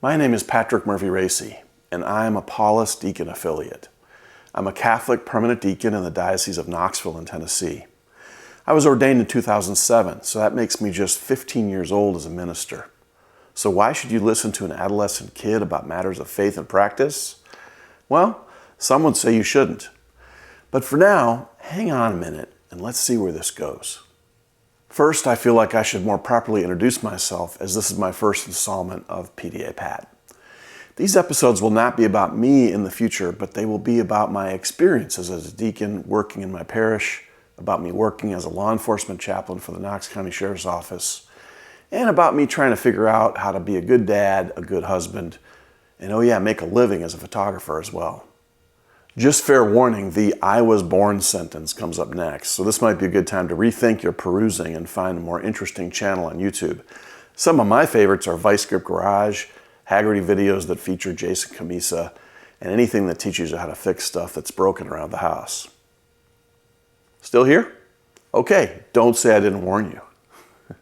My name is Patrick Murphy Racy, and I am a Paulist Deacon affiliate. I'm a Catholic permanent deacon in the Diocese of Knoxville in Tennessee. I was ordained in 2007, so that makes me just 15 years old as a minister. So why should you listen to an adolescent kid about matters of faith and practice? Well, some would say you shouldn't. But for now, hang on a minute and let's see where this goes. First, I feel like I should more properly introduce myself, as this is my first installment of PDA Pat. These episodes will not be about me in the future, but they will be about my experiences as a deacon working in my parish, about me working as a law enforcement chaplain for the Knox County Sheriff's Office, and about me trying to figure out how to be a good dad, a good husband, and oh yeah, make a living as a photographer as well. Just fair warning, the I was born sentence comes up next, so this might be a good time to rethink your perusing and find a more interesting channel on YouTube. Some of my favorites are Vice Grip Garage, Haggerty videos that feature Jason Camisa, and anything that teaches you how to fix stuff that's broken around the house. Still here? Okay, don't say I didn't warn you.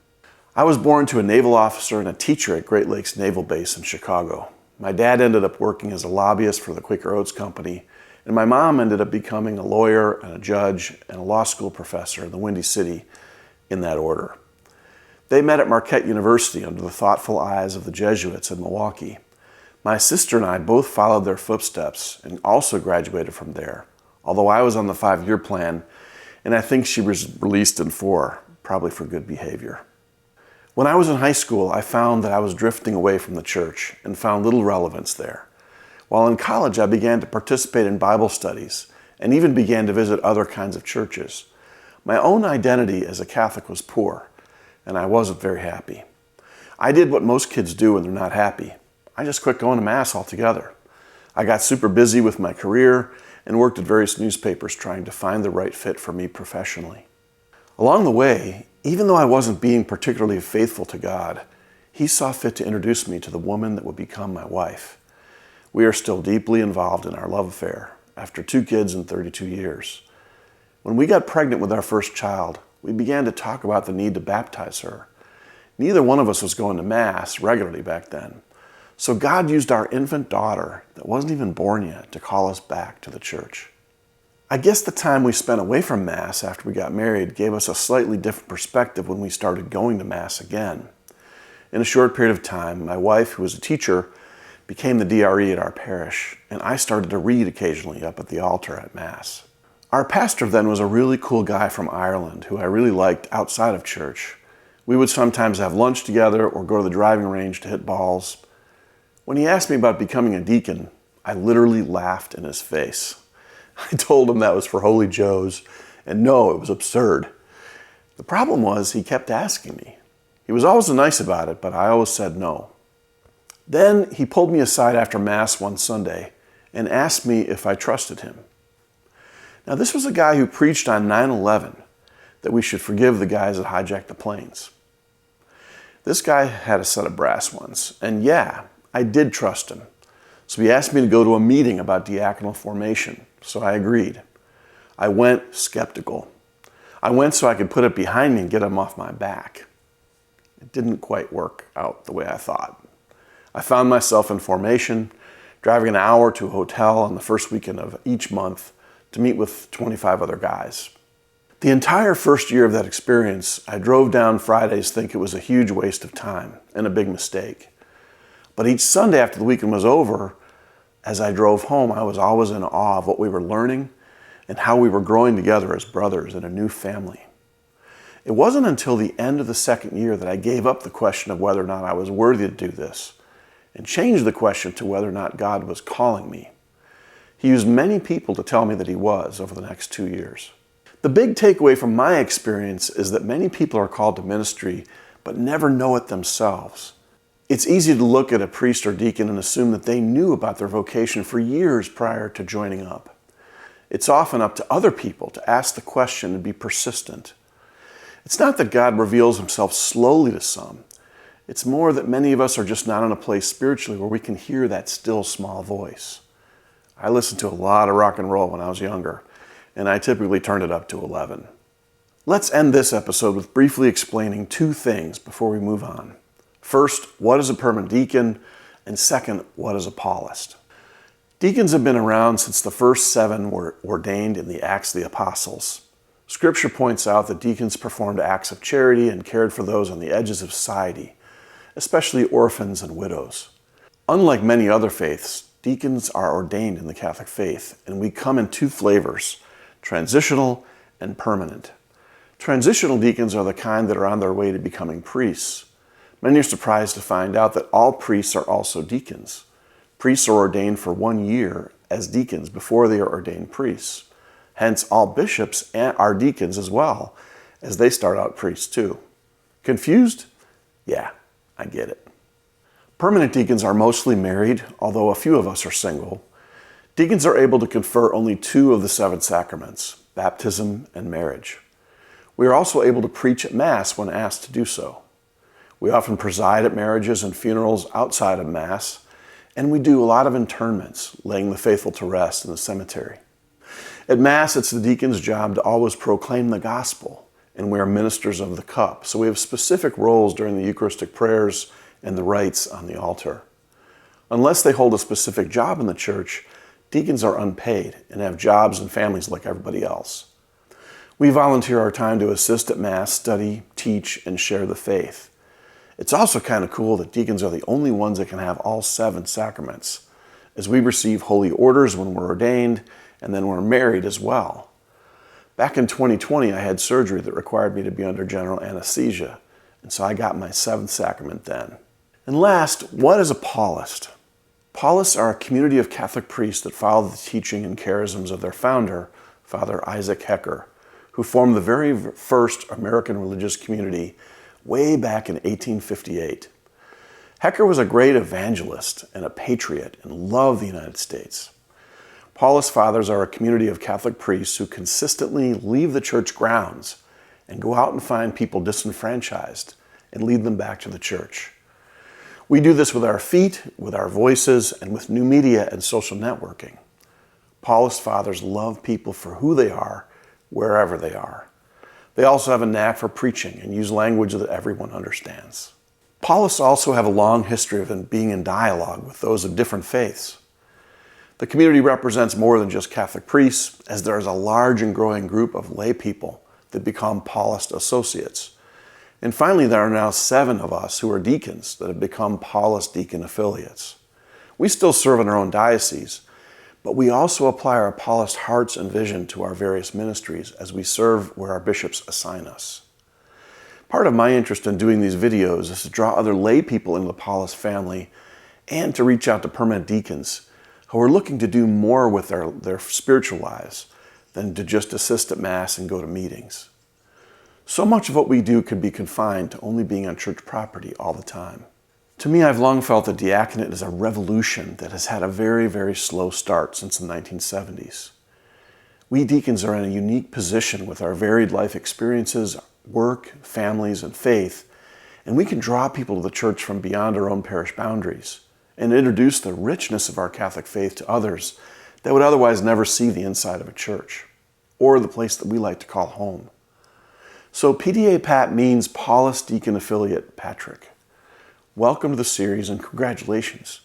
I was born to a naval officer and a teacher at Great Lakes Naval Base in Chicago. My dad ended up working as a lobbyist for the Quaker Oats Company, and my mom ended up becoming a lawyer and a judge and a law school professor in the Windy City, in that order. They met at Marquette University under the thoughtful eyes of the Jesuits in Milwaukee. My sister and I both followed their footsteps and also graduated from there, although I was on the 5-year plan, and I think she was released in 4, probably for good behavior. When I was in high school, I found that I was drifting away from the church and found little relevance there. While in college, I began to participate in Bible studies and even began to visit other kinds of churches. My own identity as a Catholic was poor, and I wasn't very happy. I did what most kids do when they're not happy. I just quit going to Mass altogether. I got super busy with my career and worked at various newspapers trying to find the right fit for me professionally. Along the way, even though I wasn't being particularly faithful to God, He saw fit to introduce me to the woman that would become my wife. We are still deeply involved in our love affair after 2 kids in 32 years. When we got pregnant with our first child, we began to talk about the need to baptize her. Neither one of us was going to Mass regularly back then. So God used our infant daughter that wasn't even born yet to call us back to the church. I guess the time we spent away from Mass after we got married gave us a slightly different perspective when we started going to Mass again. In a short period of time, my wife, who was a teacher, became the DRE at our parish, and I started to read occasionally up at the altar at Mass. Our pastor then was a really cool guy from Ireland who I really liked outside of church. We would sometimes have lunch together or go to the driving range to hit balls. When he asked me about becoming a deacon, I literally laughed in his face. I told him that was for Holy Joes, and no, it was absurd. The problem was he kept asking me. He was always nice about it, but I always said no. Then he pulled me aside after Mass one Sunday and asked me if I trusted him. Now, this was a guy who preached on 9/11 that we should forgive the guys that hijacked the planes. This guy had a set of brass ones, and yeah, I did trust him. So he asked me to go to a meeting about diaconal formation, so I agreed. I went skeptical. I went so I could put it behind me and get him off my back. It didn't quite work out the way I thought. I found myself in formation, driving an hour to a hotel on the first weekend of each month to meet with 25 other guys. The entire first year of that experience, I drove down Fridays thinking it was a huge waste of time and a big mistake. But each Sunday after the weekend was over, as I drove home, I was always in awe of what we were learning and how we were growing together as brothers in a new family. It wasn't until the end of the second year that I gave up the question of whether or not I was worthy to do this and changed the question to whether or not God was calling me. He used many people to tell me that He was over the next 2 years. The big takeaway from my experience is that many people are called to ministry but never know it themselves. It's easy to look at a priest or deacon and assume that they knew about their vocation for years prior to joining up. It's often up to other people to ask the question and be persistent. It's not that God reveals Himself slowly to some. It's more that many of us are just not in a place spiritually where we can hear that still small voice. I listened to a lot of rock and roll when I was younger, and I typically turned it up to 11. Let's end this episode with briefly explaining 2 things before we move on. First, what is a permanent deacon? And second, what is a Paulist? Deacons have been around since the first 7 were ordained in the Acts of the Apostles. Scripture points out that deacons performed acts of charity and cared for those on the edges of society, especially orphans and widows. Unlike many other faiths, deacons are ordained in the Catholic faith, and we come in 2 flavors, transitional and permanent. Transitional deacons are the kind that are on their way to becoming priests. Many are surprised to find out that all priests are also deacons. Priests are ordained for 1 year as deacons before they are ordained priests. Hence, all bishops are deacons as well, as they start out priests too. Confused? Yeah, I get it. Permanent deacons are mostly married, although a few of us are single. Deacons are able to confer only 2 of the 7 sacraments, baptism and marriage. We are also able to preach at Mass when asked to do so. We often preside at marriages and funerals outside of Mass, and we do a lot of interments, laying the faithful to rest in the cemetery. At Mass, it's the deacon's job to always proclaim the gospel, and we are ministers of the cup, so we have specific roles during the Eucharistic prayers and the rites on the altar. Unless they hold a specific job in the church, deacons are unpaid and have jobs and families like everybody else. We volunteer our time to assist at Mass, study, teach, and share the faith. It's also kind of cool that deacons are the only ones that can have all 7 sacraments, as we receive holy orders when we're ordained, and then we're married as well. Back in 2020, I had surgery that required me to be under general anesthesia, and so I got my 7th sacrament then. And last, what is a Paulist? Paulists are a community of Catholic priests that follow the teaching and charisms of their founder, Father Isaac Hecker, who formed the very first American religious community way back in 1858. Hecker was a great evangelist and a patriot and loved the United States. Paulist Fathers are a community of Catholic priests who consistently leave the church grounds and go out and find people disenfranchised and lead them back to the church. We do this with our feet, with our voices, and with new media and social networking. Paulist Fathers love people for who they are, wherever they are. They also have a knack for preaching and use language that everyone understands. Paulists also have a long history of being in dialogue with those of different faiths. The community represents more than just Catholic priests, as there is a large and growing group of lay people that become Paulist associates. And finally, there are now 7 of us who are deacons that have become Paulist deacon affiliates. We still serve in our own diocese, but we also apply our Paulist hearts and vision to our various ministries as we serve where our bishops assign us. Part of my interest in doing these videos is to draw other lay people into the Paulist family and to reach out to permanent deacons who are looking to do more with their spiritual lives than to just assist at Mass and go to meetings. So much of what we do could be confined to only being on church property all the time. To me, I've long felt that diaconate is a revolution that has had a very, very slow start since the 1970s. We deacons are in a unique position with our varied life experiences, work, families, and faith, and we can draw people to the church from beyond our own parish boundaries and introduce the richness of our Catholic faith to others that would otherwise never see the inside of a church or the place that we like to call home. So PDA Pat means Paulist Deacon Affiliate Patrick. Welcome to the series and congratulations.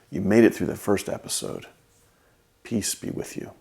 You made it through the first episode. Peace be with you.